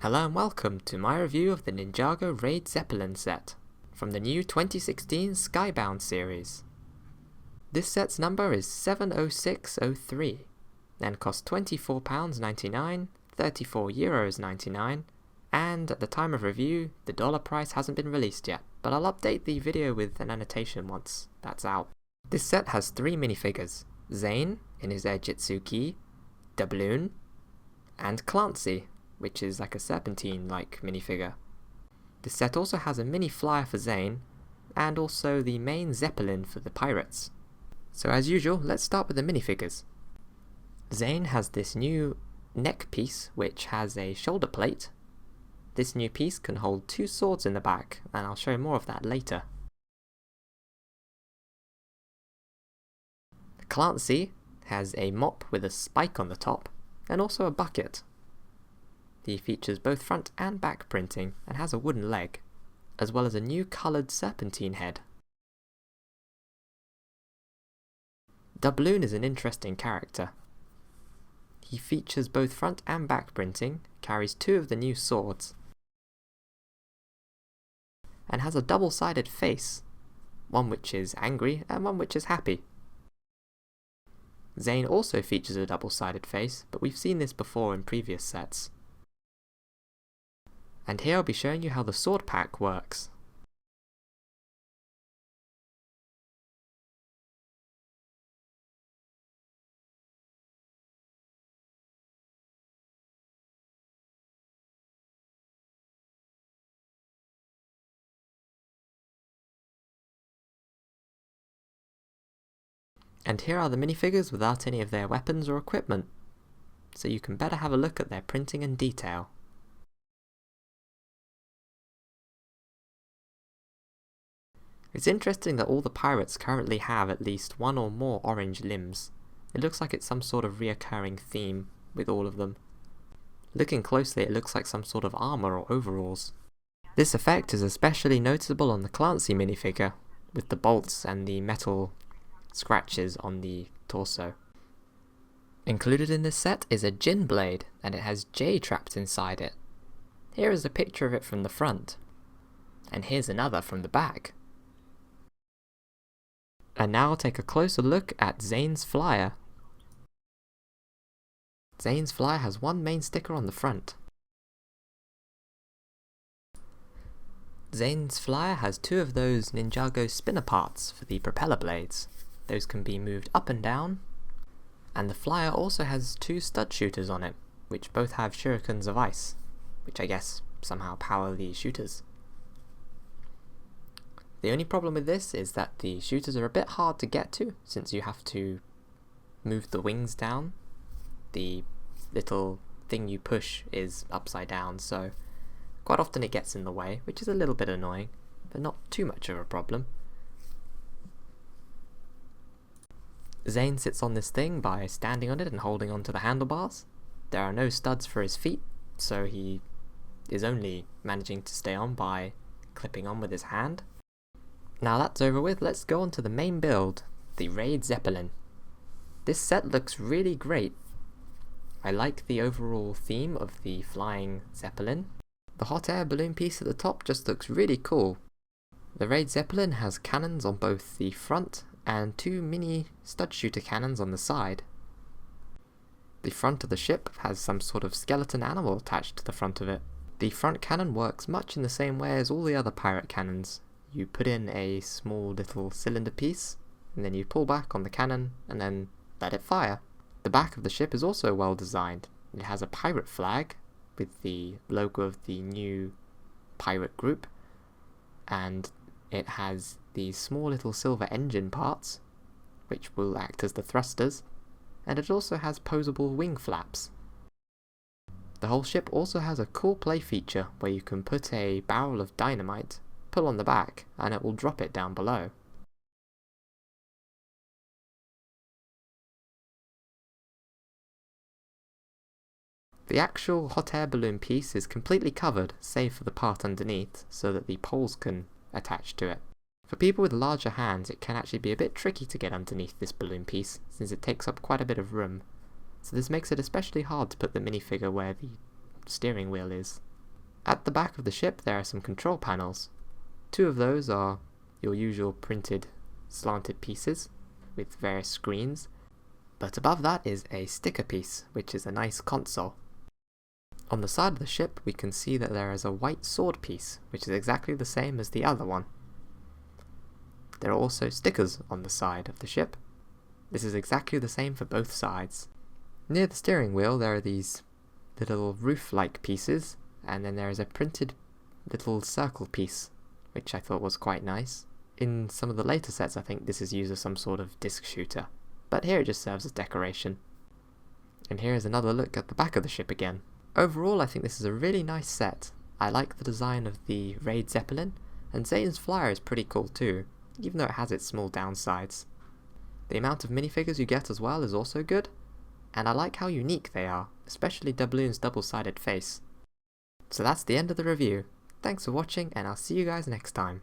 Hello and welcome to my review of the Ninjago Raid Zeppelin set, from the new 2016 Skybound series. This set's number is 70603, and costs £24.99, €34.99, and at the time of review, the dollar price hasn't been released yet, but I'll update the video with an annotation once that's out. This set has 3 minifigures, Zane in his Air-Jitsu gi, Doubloon, and Clancy, which is like a serpentine-like minifigure. This set also has a mini flyer for Zane, and also the main Zeppelin for the pirates. So as usual, let's start with the minifigures. Zane has this new neck piece which has a shoulder plate. This new piece can hold 2 swords in the back, and I'll show more of that later. Clancy has a mop with a spike on the top, and also a bucket. He features both front and back printing and has a wooden leg, as well as a new coloured serpentine head. Doubloon is an interesting character. He features both front and back printing, carries 2 of the new swords, and has a double-sided face, one which is angry and one which is happy. Zane also features a double-sided face, but we've seen this before in previous sets. And here I'll be showing you how the sword pack works. And here are the minifigures without any of their weapons or equipment, so you can better have a look at their printing and detail. It's interesting that all the pirates currently have at least 1 or more orange limbs. It looks like it's some sort of reoccurring theme with all of them. Looking closely, it looks like some sort of armour or overalls. This effect is especially noticeable on the Clancy minifigure, with the bolts and the metal scratches on the torso. Included in this set is a gin blade, and it has J trapped inside it. Here is a picture of it from the front, and here's another from the back. And now I'll take a closer look at Zane's flyer. Zane's flyer has 1 main sticker on the front. Zane's flyer has 2 of those Ninjago spinner parts for the propeller blades. Those can be moved up and down. And the flyer also has 2 stud shooters on it, which both have shurikens of ice, which I guess somehow power the shooters. The only problem with this is that the shooters are a bit hard to get to, since you have to move the wings down. The little thing you push is upside down, so quite often it gets in the way, which is a little bit annoying, but not too much of a problem. Zane sits on this thing by standing on it and holding onto the handlebars. There are no studs for his feet, so he is only managing to stay on by clipping on with his hand. Now that's over with, let's go on to the main build, the Raid Zeppelin. This set looks really great. I like the overall theme of the flying Zeppelin. The hot air balloon piece at the top just looks really cool. The Raid Zeppelin has cannons on both the front and 2 mini stud shooter cannons on the side. The front of the ship has some sort of skeleton animal attached to the front of it. The front cannon works much in the same way as all the other pirate cannons. You put in a small little cylinder piece, and then you pull back on the cannon, and then let it fire. The back of the ship is also well designed. It has a pirate flag, with the logo of the new pirate group, and it has these small little silver engine parts, which will act as the thrusters, and it also has posable wing flaps. The whole ship also has a cool play feature, where you can put a barrel of dynamite, pull on the back, and it will drop it down below. The actual hot air balloon piece is completely covered, save for the part underneath, so that the poles can attach to it. For people with larger hands, it can actually be a bit tricky to get underneath this balloon piece, since it takes up quite a bit of room. So this makes it especially hard to put the minifigure where the steering wheel is. At the back of the ship there are some control panels. 2 of those are your usual printed slanted pieces with various screens, but above that is a sticker piece, which is a nice console. On the side of the ship we can see that there is a white sword piece, which is exactly the same as the other one. There are also stickers on the side of the ship. This is exactly the same for both sides. Near the steering wheel there are these little roof-like pieces, and then there is a printed little circle piece, which I thought was quite nice. In some of the later sets I think this is used as some sort of disc shooter, but here it just serves as decoration. And here is another look at the back of the ship again. Overall I think this is a really nice set. I like the design of the Raid Zeppelin, and Zane's flyer is pretty cool too, even though it has its small downsides. The amount of minifigures you get as well is also good, and I like how unique they are, especially Doubloon's double-sided face. So that's the end of the review. Thanks for watching, and I'll see you guys next time.